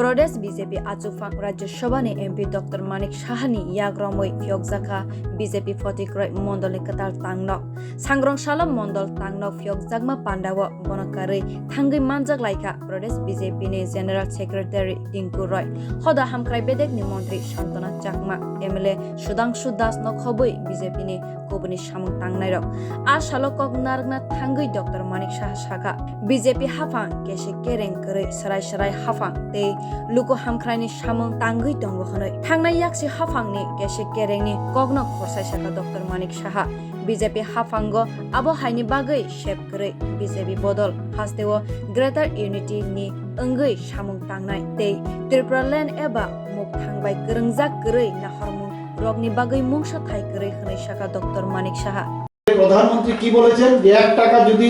Pradesh BJP achukphang Rajya Sabha ni MP Dr. Manik Sahani yak romwi phiyokjakha BJP Fatikrai Mondol ni kwtal tangnok Sangrongsalo Mondol tangnok phiyokjakma pandawo bono thangui manjaklaikha Pradesh BJPni General Secretary Tinku Hoda hamkrai ni Montri Shantana Chakma MLA Sudhangsu nokhoboi BJPni kobuni samung tangnai rok salokok nargna thangui Dr. Manik Sahani BJP hafang kesik kereng koroi sarai hafang tei luko hamkrai samung tangui tongo honoi thangnai yaksi hafangni kesik kerengni kokno khorsai saka Dr. Manik Saha BJP hafango abo haini bagai shep koroi BJP bodol hasteo Greater Unity ni engui samung tangnai tei Tripura Land eba muk thangbai korungjak koroi naharmung rogni bagai mungsa thai koroi honoi saka Dr. Manik Saha প্রধানমন্ত্রী কি বলেছেন যে 1 টাকা যদি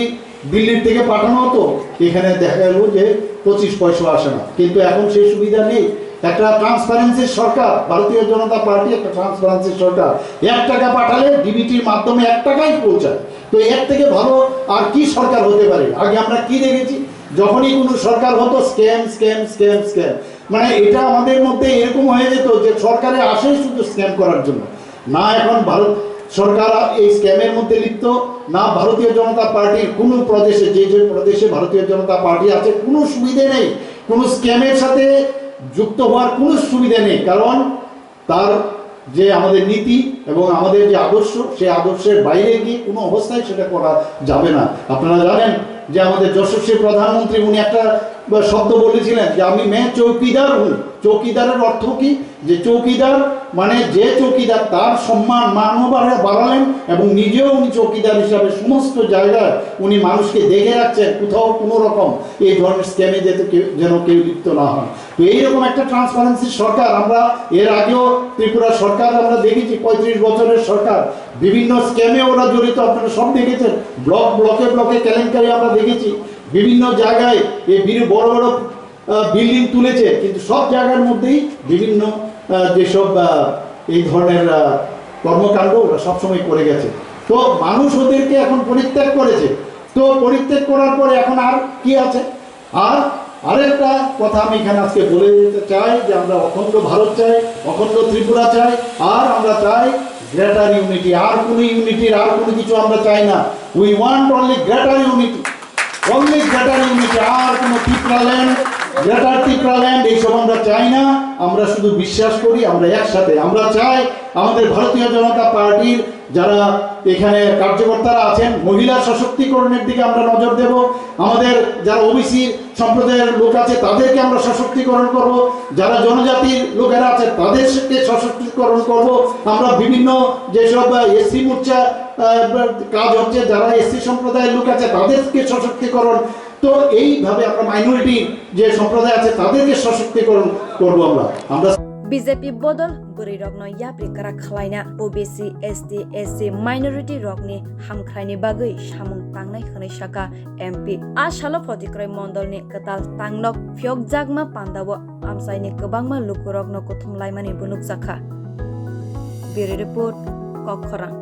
দিল্লির থেকে পাঠানো হতো এখানে দেখা গেল যে 25 পয়সা আসে না কিন্তু এখন সেই সুবিধা নেই একটা ট্রান্সপারেন্সির সরকার ভারতীয় জনতা পার্টি একটা ট্রান্সপারেন্সির সরকার 1 টাকা পাঠালে ডিবিটির মাধ্যমে 1 টাকাই পৌঁছায় তো এর থেকে ভালো আর কি সরকার হতে পারে আগে আমরা কি দেখেছি যখনই কোনো সরকার হতো স্ক্যাম মানে এটা আমাদের মধ্যে এরকম হয়ে যেত যে সরকারে আসেই শুধু স্ক্যাম করার জন্য না এখন ভারত সরকার এই স্ক্যামের মধ্যে লিপ্ত না ভারতীয় জনতা পার্টির কোনো প্রদেশে যে প্রদেশে ভারতীয় জনতা পার্টি আছে কোনো সুবিধা নেই কোনো স্ক্যামের সাথে যুক্ত হওয়ার কোনো সুবিধা নেই কারণ তার যে আমাদের নীতি এবং আমাদের যে আদর্শ সেই আদর্শের বাইরে গিয়ে কোনো অবস্থায় সেটা করা যাবে না আপনারা জানেন যে আমাদের যশস্বী প্রধানমন্ত্রী উনি একটা শব্দ বলেছিলেন যে আমি চৌকিদার চৌকিদারের অর্থ কি যে চৌকিদার মানে যে চৌকিদার তার সম্মান মানও বাড়ালেন এবং নিজেও উনি চৌকিদার হিসাবে সমস্ত জায়গায় উনি মানুষকে দেখে রাখছেন কোথাও কোনো রকম এই ধরনের স্ক্যামে যেন কেউ লিপ্ত না হয় তো এইরকম একটা ট্রান্সপারেন্সি সরকার আমরা এর আগেও ত্রিপুরা সরকার আমরা দেখেছি 35 বছরের সরকার বিভিন্ন স্ক্যামে ওরা জড়িত আপনারা সব দেখেছেন ব্লকে কেলেঙ্কারি আমরা দেখেছি বিভিন্ন জায়গায় এই বড় বিল্ডিং তুলেছে কিন্তু সব জায়গার মধ্যেই বিভিন্ন যেসব এই ধরনের কর্মকাণ্ড ওরা সবসময় করে গেছে তো মানুষ ওদেরকে এখন পরিত্যাগ করেছে তো পরিত্যাগ করার পরে এখন আর কি আছে আর আরেকটা কথা আমি এখানে আজকে বলে দিতে চাই যে আমরা অখণ্ড ভারত চাই অখণ্ড ত্রিপুরা চাই আর আমরা চাই গ্রেটার ইউনিটি আর কোনো ইউনিটির আর কোনো কিছু আমরা চাই না we want only greater unity আর কোনো ত্রিপুরাল্যান্ড এইসব আমরা চাই না আমরা শুধু বিশ্বাস করি আমরা একসাথে আমরা চাই আমাদের ভারতীয় জনতা পার্টির যারা এখানে কার্যকর্তারা আছেন মহিলা সশক্তিকরণের দিকে আমরা নজর দেব আমাদের যারা ওবিসি সম্প্রদায়ের লোক আছে তাদেরকে আমরা সশক্তিকরণ করব যারা জনজাতির লোকেরা আছে তাদেরকে সশক্তিকরণ করব আমরা বিভিন্ন যেসব এসসি মোর্চা কাজ হচ্ছে যারা এসসি সম্প্রদায়ের লোক আছে তাদেরকে সশক্তিকরণ তো এইভাবে আমরা মাইনরিটি যে সম্প্রদায় আছে তাদেরকে সশক্তিকরণ করব আমরা BJP bodol buri rokno yapri kara khalaina OBC ST SC minority rokni hamkrai bagai samung tangnai khonai saka MP Sangrongsalo Fatikrai Mondol ni kwtal tangnok phiyokjakma pandawo amsaini kwbangma lukurokno kuthumlaimani bunukjakha Bureau report Kokkhorang